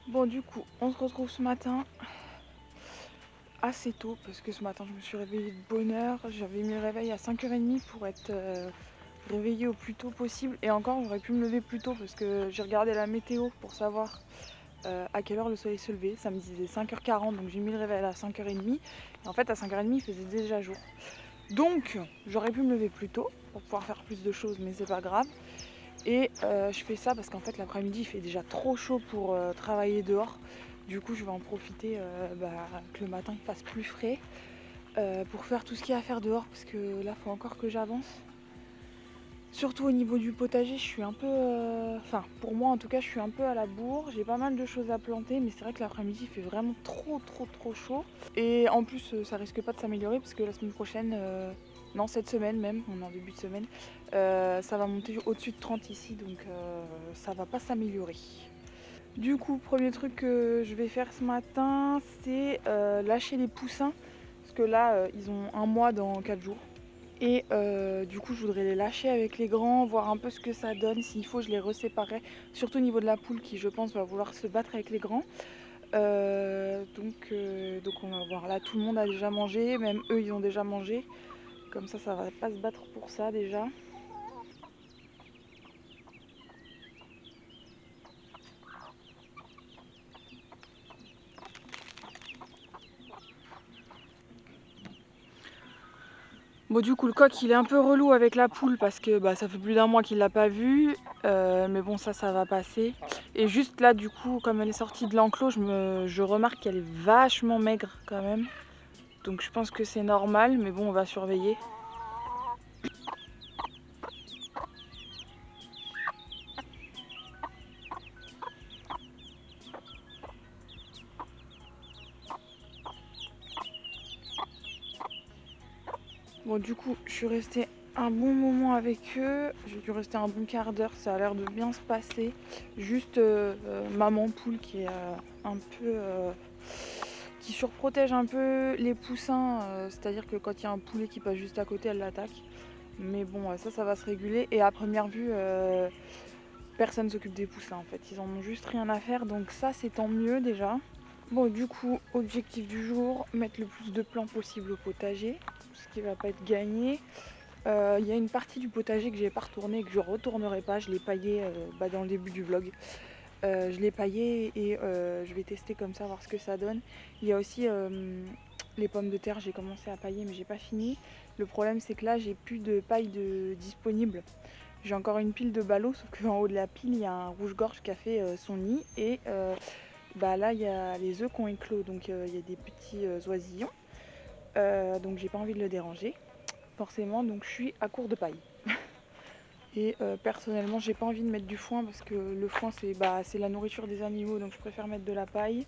Bon, du coup, on se retrouve ce matin assez tôt parce que ce matin je me suis réveillée de bonne heure. J'avais mis le réveil à 5h30 pour être réveillée au plus tôt possible. Et encore, j'aurais pu me lever plus tôt parce que j'ai regardé la météo pour savoir à quelle heure le soleil se levait. Ça me disait 5h40, donc j'ai mis le réveil à 5h30. Et en fait, à 5h30, il faisait déjà jour. Donc, j'aurais pu me lever plus tôt pour pouvoir faire plus de choses, mais c'est pas grave. Et je fais ça parce qu'en fait l'après-midi il fait déjà trop chaud pour travailler dehors. Du coup je vais en profiter que le matin il fasse plus frais pour faire tout ce qu'il y a à faire dehors parce que là il faut encore que j'avance. Surtout au niveau du potager, je suis un peu... Enfin pour moi en tout cas je suis un peu à la bourre. J'ai pas mal de choses à planter mais c'est vrai que l'après-midi il fait vraiment trop chaud. Et en plus ça risque pas de s'améliorer parce que la semaine prochaine... Non, cette semaine même, on est en début de semaine, ça va monter au-dessus de 30 ici, donc ça va pas s'améliorer. Du coup, premier truc que je vais faire ce matin, c'est lâcher les poussins, parce que là, ils ont un mois dans 4 jours. Et du coup, je voudrais les lâcher avec les grands, voir un peu ce que ça donne. S'il faut, je les reséparerai, surtout au niveau de la poule qui, je pense, va vouloir se battre avec les grands. Donc on va voir. Là, tout le monde a déjà mangé, même eux, ils ont déjà mangé. Comme ça va pas se battre pour ça déjà. Bon, du coup, le coq il est un peu relou avec la poule parce que ça fait plus d'un mois qu'il l'a pas vue. Mais bon, ça va passer. Et juste là, du coup, comme elle est sortie de l'enclos, je remarque qu'elle est vachement maigre quand même. Donc je pense que c'est normal, mais bon, on va surveiller. Bon, du coup, je suis restée un bon moment avec eux. J'ai dû rester un bon quart d'heure, ça a l'air de bien se passer. Juste maman poule qui est un peu... qui surprotège un peu les poussins, c'est-à-dire que quand il y a un poulet qui passe juste à côté, elle l'attaque. Mais bon, ça va se réguler. Et à première vue, personne ne s'occupe des poussins en fait. Ils en ont juste rien à faire, donc ça c'est tant mieux déjà. Bon, du coup, objectif du jour, mettre le plus de plants possible au potager, ce qui va pas être gagné. Il y a une partie du potager que j'ai pas retourné et que je retournerai pas. Je l'ai paillé dans le début du vlog. Je l'ai paillé et je vais tester comme ça, voir ce que ça donne. Il y a aussi les pommes de terre, j'ai commencé à pailler mais j'ai pas fini. Le problème c'est que là j'ai plus de paille disponible. J'ai encore une pile de ballots, sauf qu'en haut de la pile il y a un rouge-gorge qui a fait son nid. Et là il y a les œufs qui ont éclos, donc il y a des petits oisillons. Donc j'ai pas envie de le déranger, forcément, donc je suis à court de paille. Et personnellement j'ai pas envie de mettre du foin parce que le foin c'est la nourriture des animaux, donc je préfère mettre de la paille.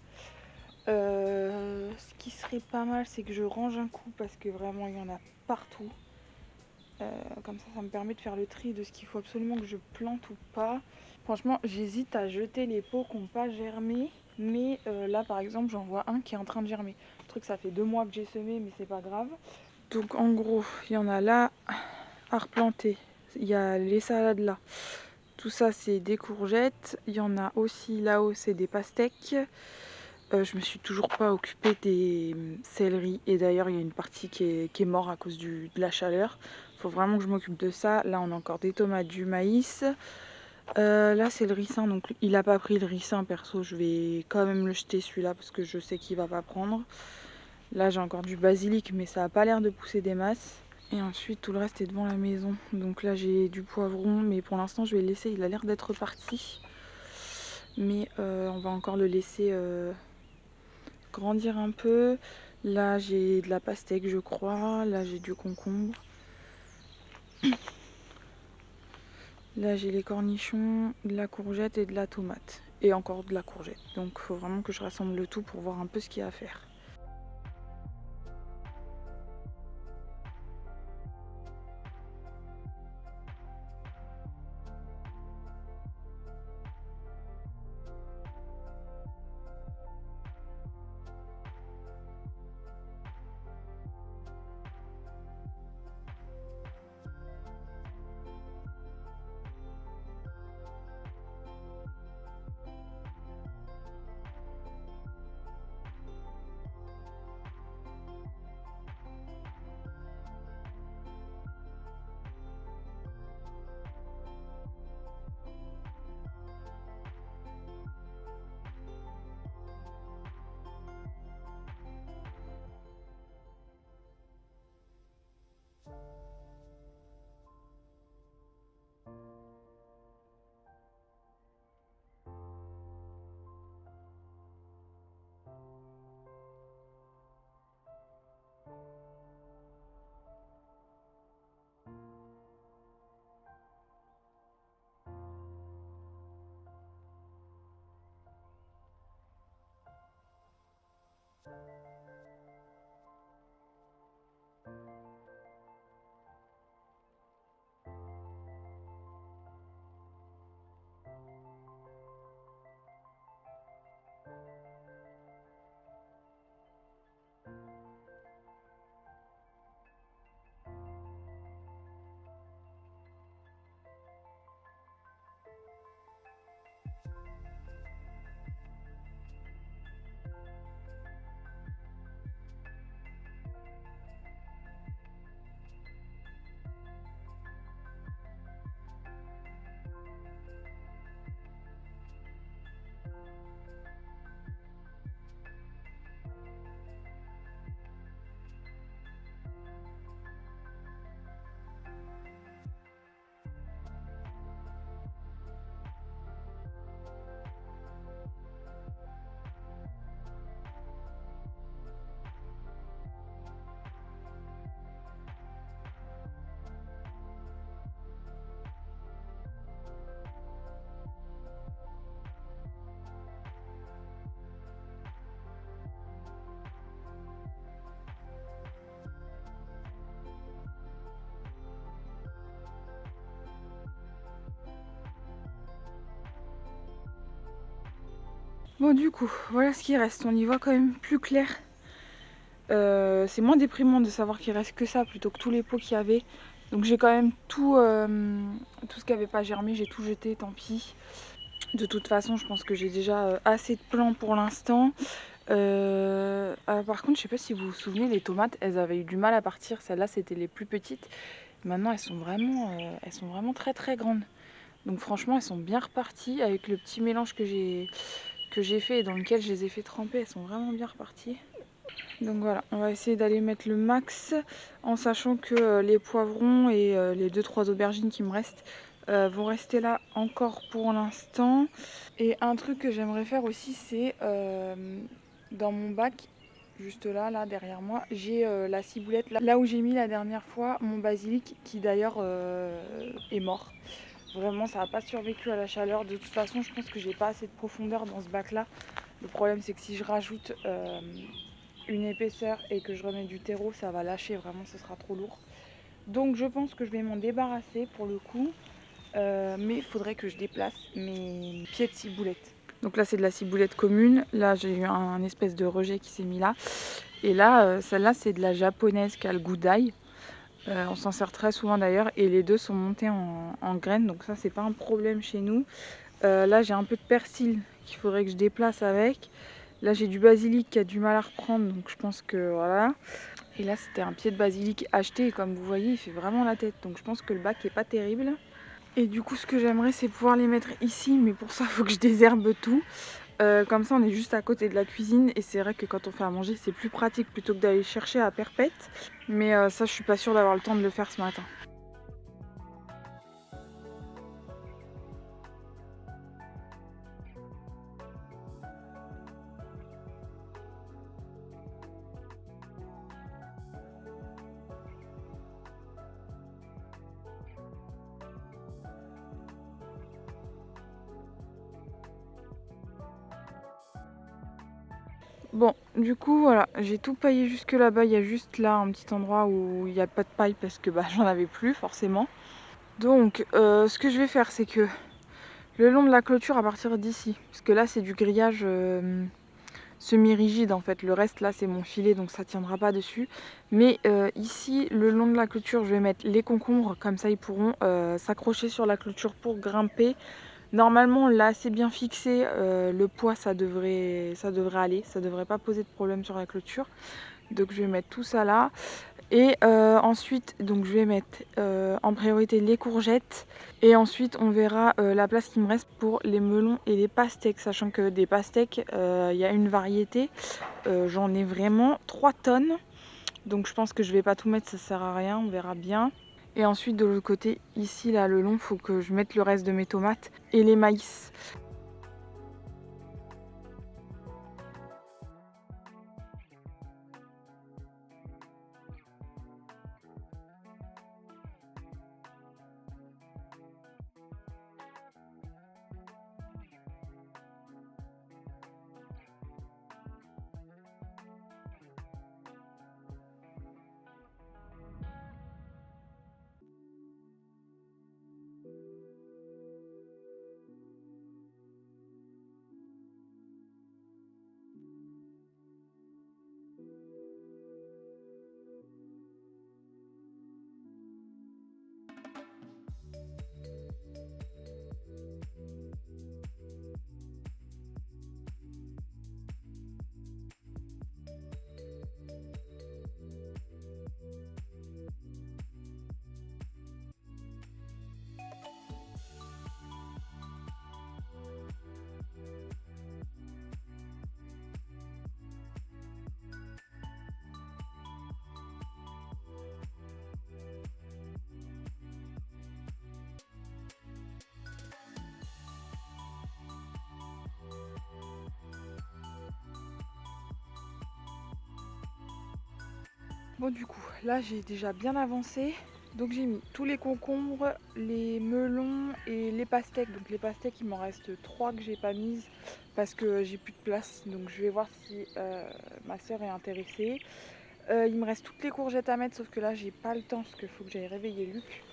Ce qui serait pas mal c'est que je range un coup parce que vraiment il y en a partout. Comme ça me permet de faire le tri de ce qu'il faut absolument que je plante ou pas. Franchement j'hésite à jeter les pots qui n'ont pas germé, mais là par exemple j'en vois un qui est en train de germer. Le truc, ça fait 2 mois que j'ai semé mais c'est pas grave. Donc en gros il y en a là à replanter. Il y a les salades là. Tout ça c'est des courgettes. Il y en a aussi là-haut, c'est des pastèques. Je me suis toujours pas occupée des céleris. Et d'ailleurs il y a une partie qui est morte à cause de la chaleur. Faut vraiment que je m'occupe de ça. Là on a encore des tomates, du maïs. Là c'est le ricin, donc il a pas pris le ricin perso. Je vais quand même le jeter celui-là parce que je sais qu'il va pas prendre. Là j'ai encore du basilic mais ça a pas l'air de pousser des masses. Et ensuite tout le reste est devant la maison. Donc là j'ai du poivron, mais pour l'instant je vais le laisser, il a l'air d'être parti. Mais on va encore le laisser grandir un peu. Là j'ai de la pastèque je crois, là j'ai du concombre. Là j'ai les cornichons, de la courgette et de la tomate. Et encore de la courgette. Donc il faut vraiment que je rassemble le tout pour voir un peu ce qu'il y a à faire. Bon du coup, voilà ce qui reste, on y voit quand même plus clair. C'est moins déprimant de savoir qu'il reste que ça plutôt que tous les pots qu'il y avait. Donc j'ai quand même tout ce qui n'avait pas germé, j'ai tout jeté, tant pis. De toute façon, je pense que j'ai déjà assez de plants pour l'instant. Par contre, je sais pas si vous vous souvenez, les tomates, elles avaient eu du mal à partir. Celles-là, c'était les plus petites. Maintenant, elles sont vraiment très très grandes. Donc franchement, elles sont bien reparties avec le petit mélange que j'ai fait et dans lequel je les ai fait tremper. Elles sont vraiment bien reparties. Donc voilà, on va essayer d'aller mettre le max en sachant que les poivrons et les 2-3 aubergines qui me restent vont rester là encore pour l'instant. Et un truc que j'aimerais faire aussi, c'est dans mon bac, juste là derrière moi, j'ai la ciboulette, là où j'ai mis la dernière fois mon basilic qui d'ailleurs est mort. Vraiment, ça n'a pas survécu à la chaleur. De toute façon, je pense que j'ai pas assez de profondeur dans ce bac là. Le problème, c'est que si je rajoute une épaisseur et que je remets du terreau, ça va lâcher, vraiment ce sera trop lourd. Donc je pense que je vais m'en débarrasser pour le coup, mais il faudrait que je déplace mes pieds de ciboulette. Donc là c'est de la ciboulette commune, là j'ai eu un espèce de rejet qui s'est mis là, et là celle-là c'est de la japonaise qui a le goût d'ail. On s'en sert très souvent d'ailleurs, et les deux sont montés en graines, donc ça c'est pas un problème chez nous. Là j'ai un peu de persil qu'il faudrait que je déplace avec. Là j'ai du basilic qui a du mal à reprendre, donc je pense que voilà. Et là c'était un pied de basilic acheté et comme vous voyez il fait vraiment la tête, donc je pense que le bac est pas terrible. Et du coup ce que j'aimerais c'est pouvoir les mettre ici, mais pour ça il faut que je désherbe tout. Comme ça on est juste à côté de la cuisine et c'est vrai que quand on fait à manger c'est plus pratique plutôt que d'aller chercher à perpète. Mais ça je suis pas sûre d'avoir le temps de le faire ce matin. Bon, du coup, voilà, j'ai tout paillé jusque là-bas. Il y a juste là un petit endroit où il n'y a pas de paille parce que bah, j'en avais plus forcément. Donc, ce que je vais faire, c'est que le long de la clôture à partir d'ici, parce que là c'est du grillage semi-rigide en fait. Le reste là c'est mon filet donc ça tiendra pas dessus. Mais ici, le long de la clôture, je vais mettre les concombres. Comme ça ils pourront s'accrocher sur la clôture pour grimper. Normalement, là, assez bien fixé, le poids, ça devrait aller. Ça devrait pas poser de problème sur la clôture. Donc, je vais mettre tout ça là. Et ensuite, donc, je vais mettre en priorité les courgettes. Et ensuite, on verra la place qui me reste pour les melons et les pastèques. Sachant que des pastèques, il y a une variété. J'en ai vraiment 3 tonnes. Donc, je pense que je vais pas tout mettre, ça sert à rien. On verra bien. Et ensuite de l'autre côté, ici là le long, faut que je mette le reste de mes tomates et les maïs. Bon du coup, là j'ai déjà bien avancé. Donc j'ai mis tous les concombres, les melons et les pastèques. Donc les pastèques, il m'en reste 3 que j'ai pas mises parce que j'ai plus de place. Donc je vais voir si ma soeur est intéressée. Il me reste toutes les courgettes à mettre, sauf que là j'ai pas le temps parce qu'il faut que j'aille réveiller Luc.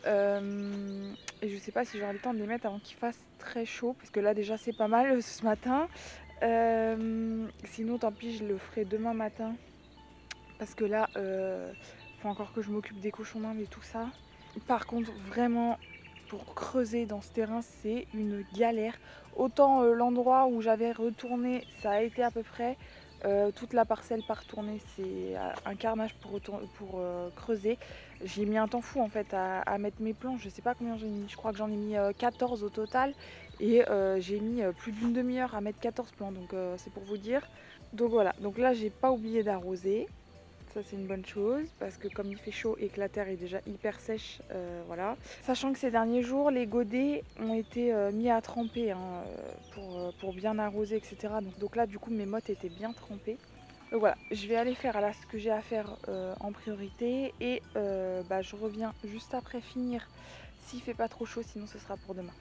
Et je sais pas si j'aurai le temps de les mettre avant qu'il fasse très chaud, parce que là déjà c'est pas mal ce matin. Sinon tant pis, je le ferai demain matin. Parce que là, faut encore que je m'occupe des cochons d'Inde et tout ça. Par contre, vraiment, pour creuser dans ce terrain, c'est une galère. Autant l'endroit où j'avais retourné, ça a été à peu près. Toute la parcelle pas retournée, c'est un carnage pour creuser. J'ai mis un temps fou en fait à mettre mes plans. Je sais pas combien j'ai mis, je crois que j'en ai mis 14 au total. Et j'ai mis plus d'une demi-heure à mettre 14 plans, donc c'est pour vous dire. Donc voilà, donc là j'ai pas oublié d'arroser. Ça c'est une bonne chose parce que comme il fait chaud et que la terre est déjà hyper sèche, voilà. Sachant que ces derniers jours, les godets ont été mis à tremper hein, pour bien arroser, etc. Donc là, du coup, mes mottes étaient bien trempées. Donc voilà, je vais aller faire là ce que j'ai à faire en priorité et je reviens juste après finir s'il fait pas trop chaud, sinon ce sera pour demain.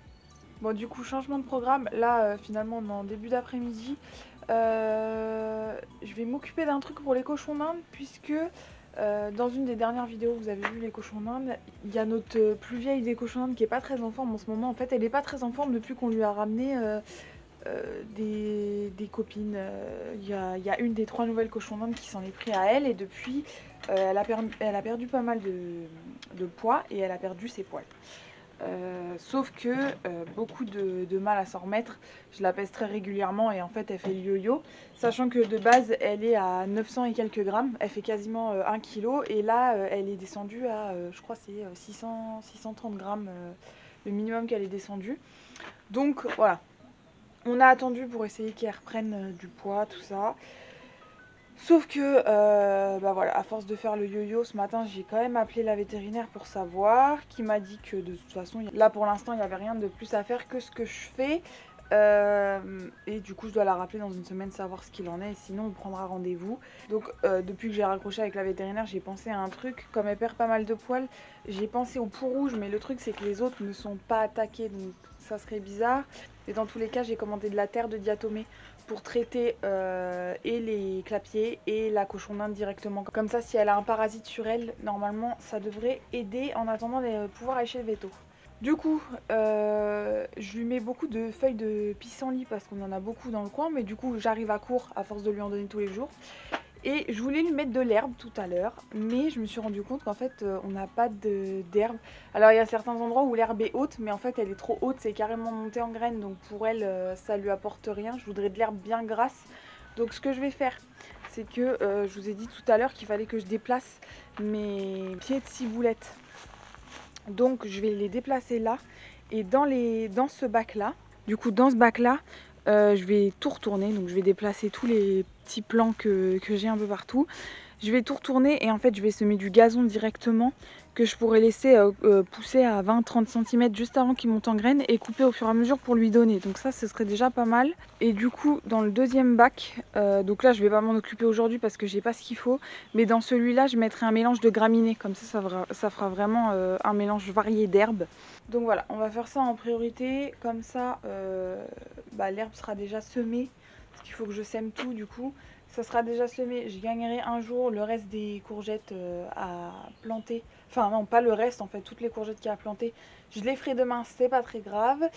Bon, du coup, changement de programme. Là, finalement, on est en début d'après-midi. Je vais m'occuper d'un truc pour les cochons d'Inde puisque dans une des dernières vidéos vous avez vu les cochons d'Inde, il y a notre plus vieille des cochons d'Inde qui est pas très en forme en ce moment. En fait elle est pas très en forme depuis qu'on lui a ramené des copines. Il y a une des 3 nouvelles cochons d'Inde qui s'en est pris à elle et depuis elle a perdu pas mal de poids et elle a perdu ses poils. Sauf que beaucoup de mal à s'en remettre. Je la pèse très régulièrement et en fait elle fait le yo-yo. Sachant que de base elle est à 900 et quelques grammes, elle fait quasiment 1 kg et là elle est descendue à je crois c'est 630 grammes le minimum qu'elle est descendue. Donc voilà, on a attendu pour essayer qu'elle reprenne du poids, tout ça. Sauf que, voilà, à force de faire le yo-yo, ce matin, j'ai quand même appelé la vétérinaire pour savoir, qui m'a dit que de toute façon, là pour l'instant, il n'y avait rien de plus à faire que ce que je fais. Et du coup, je dois la rappeler dans une semaine, savoir ce qu'il en est, et sinon on prendra rendez-vous. Donc, depuis que j'ai raccroché avec la vétérinaire, j'ai pensé à un truc. Comme elle perd pas mal de poils, j'ai pensé au pou rouge, mais le truc, c'est que les autres ne sont pas attaqués, donc ça serait bizarre. Et dans tous les cas, j'ai commandé de la terre de diatomée pour traiter et les clapiers et la cochon d'Inde directement. Comme ça, si elle a un parasite sur elle, normalement, ça devrait aider en attendant de pouvoir aller chez le veto. Du coup, je lui mets beaucoup de feuilles de pissenlit parce qu'on en a beaucoup dans le coin, mais du coup, j'arrive à court à force de lui en donner tous les jours. Et je voulais lui mettre de l'herbe tout à l'heure, mais je me suis rendu compte qu'en fait on n'a pas d'herbe. Alors il y a certains endroits où l'herbe est haute, mais en fait elle est trop haute, c'est carrément monté en graines, donc pour elle ça lui apporte rien. Je voudrais de l'herbe bien grasse. Donc ce que je vais faire, c'est que je vous ai dit tout à l'heure qu'il fallait que je déplace mes pieds de ciboulette. Donc je vais les déplacer là, et dans ce bac là, du coup dans ce bac là, je vais tout retourner, donc je vais déplacer tous les petits plants que j'ai un peu partout. Je vais tout retourner et en fait je vais semer du gazon directement que je pourrais laisser pousser à 20-30 cm juste avant qu'il monte en graines et couper au fur et à mesure pour lui donner. Donc ça ce serait déjà pas mal. Et du coup dans le deuxième bac, donc là je vais pas m'en occuper aujourd'hui parce que j'ai pas ce qu'il faut, mais dans celui-là je mettrai un mélange de graminées, comme ça fera vraiment un mélange varié d'herbes. Donc voilà, on va faire ça en priorité, comme ça l'herbe sera déjà semée, parce qu'il faut que je sème tout du coup. Ça sera déjà semé, je gagnerai un jour le reste des courgettes à planter. Enfin non, pas le reste en fait, toutes les courgettes qu'il y a à planter. Je les ferai demain, c'est pas très grave.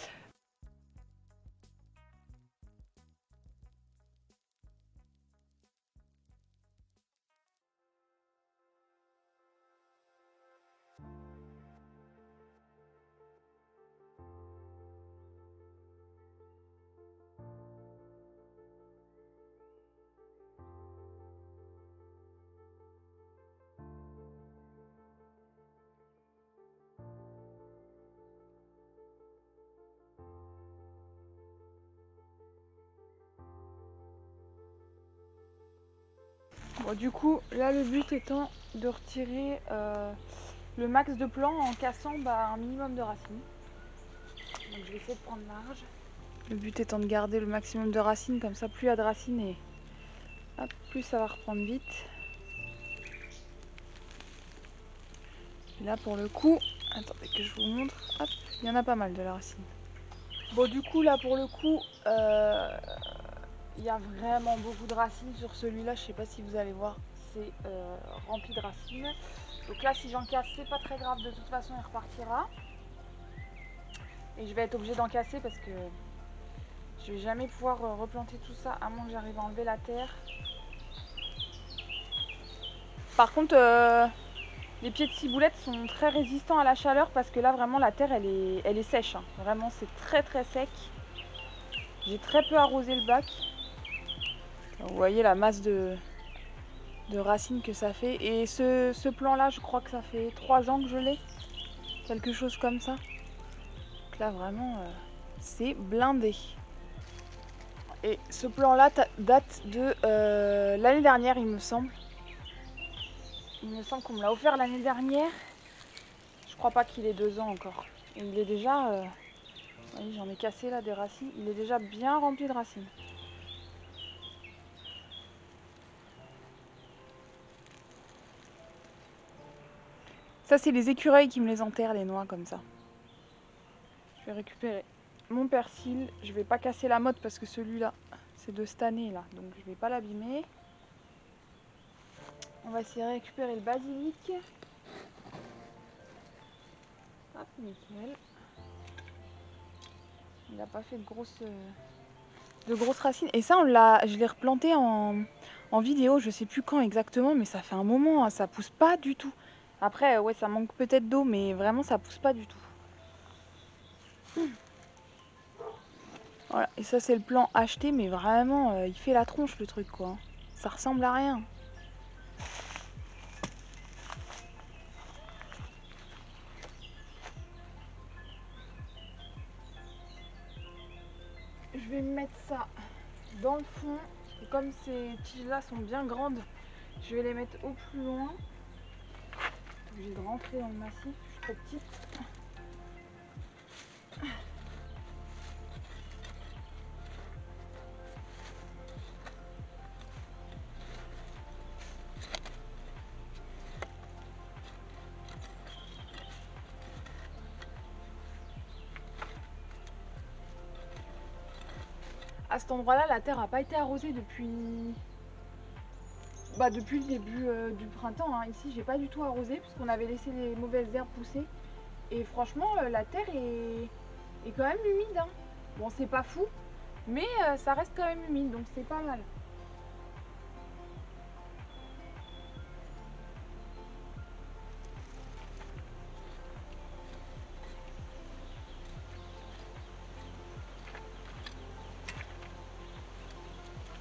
Bon, du coup, là le but étant de retirer le max de plants en cassant un minimum de racines. Donc je vais essayer de prendre large. Le but étant de garder le maximum de racines, comme ça plus il y a de racines et hop, plus ça va reprendre vite. Et là pour le coup, attendez que je vous montre, hop, il y en a pas mal de la racine. Bon du coup là pour le coup, il y a vraiment beaucoup de racines sur celui-là, je sais pas si vous allez voir, c'est rempli de racines. Donc là si j'en casse c'est pas très grave, de toute façon il repartira. Et je vais être obligée d'en casser parce que Je vais jamais pouvoir replanter tout ça à moins que j'arrive à enlever la terre. Par contre, les pieds de ciboulette sont très résistants à la chaleur parce que là vraiment la terre elle est sèche. Hein. Vraiment c'est très très sec. J'ai très peu arrosé le bac. Vous voyez la masse de racines que ça fait. Et ce plan là je crois que ça fait 3 ans que je l'ai. Quelque chose comme ça. Donc là vraiment c'est blindé. Et ce plan là date de l'année dernière il me semble. Il me semble qu'on me l'a offert l'année dernière. Je crois pas qu'il ait 2 ans encore. Et il est déjà... oui, j'en ai cassé là des racines. Il est déjà bien rempli de racines. Ça, c'est les écureuils qui me les enterrent, les noix comme ça. Je vais récupérer mon persil. Je vais pas casser la motte parce que celui-là, c'est de cette année là. Donc je vais pas l'abîmer. On va essayer de récupérer le basilic. Hop, nickel. Il n'a pas fait de grosses racines. Et ça, je l'ai replanté en vidéo, je sais plus quand exactement, mais ça fait un moment, hein, ça pousse pas du tout. Après, ouais, ça manque peut-être d'eau, mais vraiment, ça pousse pas du tout. Voilà, et ça, c'est le plan acheté, mais vraiment, il fait la tronche le truc, quoi. Ça ressemble à rien. Je vais mettre ça dans le fond. Et comme ces tiges-là sont bien grandes, je vais les mettre au plus loin. J'ai de rentrer dans le massif, je suis trop petite. À cet endroit-là, la terre n'a pas été arrosée depuis le début du printemps. Hein. Ici, j'ai pas du tout arrosé puisqu'on avait laissé les mauvaises herbes pousser. Et franchement, la terre est quand même humide. Hein. Bon, c'est pas fou, mais ça reste quand même humide, donc c'est pas mal.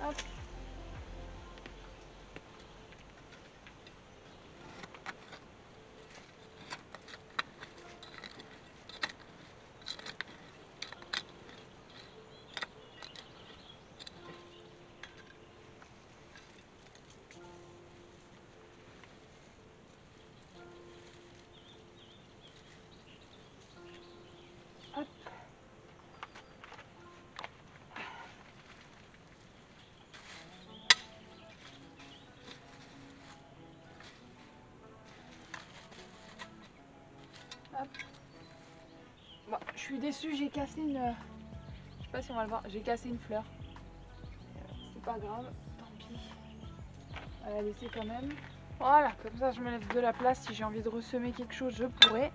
Hop. Hop. Hop. Bon, je suis déçue, j'ai cassé une... Je sais pas si on va le voir, j'ai cassé une fleur. C'est pas grave, tant pis. On va la laisser quand même. Voilà, comme ça je me laisse de la place. Si j'ai envie de ressemer quelque chose, je pourrais.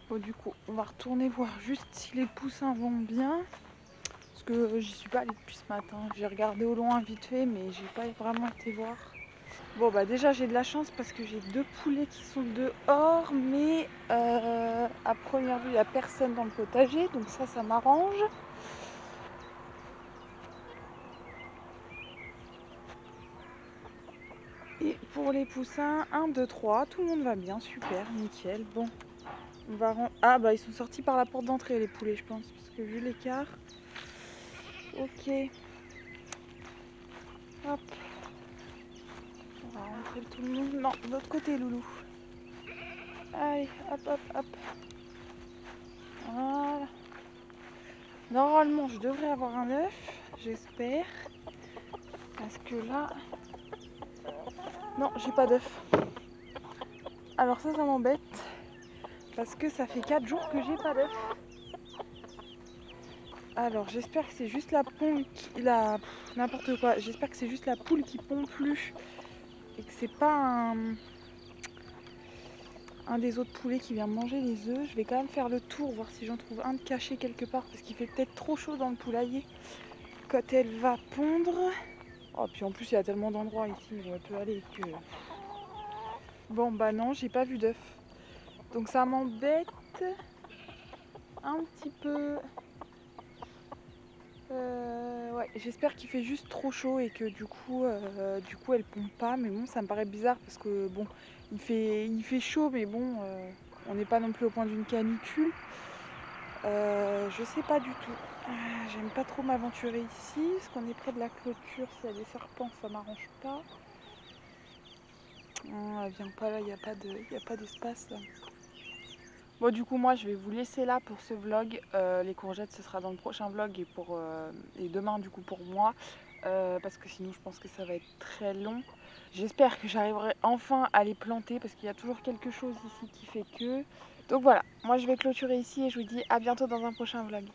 Bon, du coup, on va retourner voir juste si les poussins vont bien. Parce que j'y suis pas allée depuis ce matin. J'ai regardé au loin vite fait, mais j'ai pas vraiment été voir. Bon, bah déjà j'ai de la chance parce que j'ai 2 poulets qui sont dehors. Mais à première vue, il n'y a personne dans le potager. Donc ça m'arrange. Et pour les poussins, 1, 2, 3, tout le monde va bien, super, nickel. Bon, on va ah bah ils sont sortis par la porte d'entrée les poulets je pense, parce que vu l'écart. Ok. Hop. montrer tout le monde. Non, de l'autre côté, Loulou. Allez, hop, hop, hop. Voilà. Normalement, je devrais avoir un œuf, j'espère. Parce que là... Non, j'ai pas d'œuf. Alors ça m'embête. Parce que ça fait 4 jours que j'ai pas d'œuf. Alors j'espère que c'est juste la poule qui... N'importe quoi. J'espère que c'est juste la poule qui pond plus. Et que c'est pas un des autres poulets qui vient manger les œufs. Je vais quand même faire le tour, voir si j'en trouve un de caché quelque part. Parce qu'il fait peut-être trop chaud dans le poulailler quand elle va pondre. Oh, puis en plus il y a tellement d'endroits ici où elle peut aller que... Bon bah non, j'ai pas vu d'œuf. Donc ça m'embête un petit peu. Ouais, j'espère qu'il fait juste trop chaud et que du coup elle pond pas. Mais bon, ça me paraît bizarre parce que bon, il fait chaud, mais bon, on n'est pas non plus au point d'une canicule. Je sais pas du tout. J'aime pas trop m'aventurer ici parce qu'on est près de la clôture. S'il y a des serpents, ça m'arrange pas. Non, elle vient pas là, il n'y a pas d'espace là. Bon, du coup, moi je vais vous laisser là pour ce vlog. Les courgettes, ce sera dans le prochain vlog et demain, du coup, pour moi. Parce que sinon, je pense que ça va être très long. J'espère que j'arriverai enfin à les planter parce qu'il y a toujours quelque chose ici qui fait que. Donc voilà, moi je vais clôturer ici et je vous dis à bientôt dans un prochain vlog.